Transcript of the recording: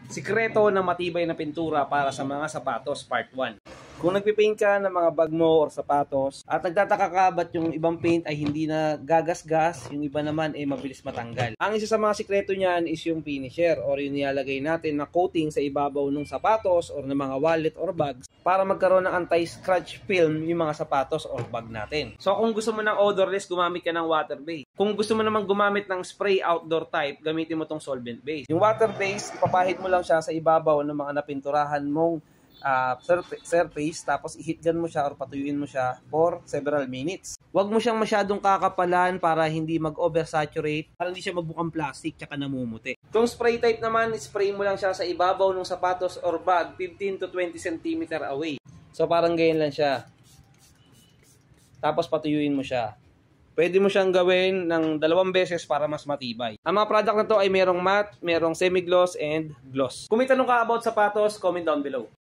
Sikreto ng matibay na pintura para sa mga sapatos, part 1. Kung nagpipaint ka ng mga bag mo or sapatos at nagtataka ka ba't yung ibang paint ay hindi na gagas-gas, yung iba naman ay mabilis matanggal. Ang isa sa mga sikreto niyan is yung finisher or yung nilalagay natin na coating sa ibabaw ng sapatos or ng mga wallet or bags para magkaroon ng anti-scratch film yung mga sapatos or bag natin. So kung gusto mo ng odorless, gumamit ka ng water-based. Kung gusto mo naman gumamit ng spray outdoor type, gamitin mo tong solvent-based. Yung water-based, ipapahid mo lang siya sa ibabaw ng mga napinturahan mong surface, tapos i-heat gun mo siya or patuyuin mo siya for several minutes. Huwag mo siyang masyadong kakapalan para hindi mag-oversaturate, para hindi siya magbukang plastic tsaka namumuti. Kung spray type naman, spray mo lang siya sa ibabaw ng sapatos or bag 15 to 20 cm away. So parang ganyan lang siya. Tapos patuyuin mo siya. Pwede mo siyang gawin ng 2 beses para mas matibay. Ang mga product na to ay merong matte, merong semi-gloss, and gloss. Kung may tanong ka about sapatos, comment down below.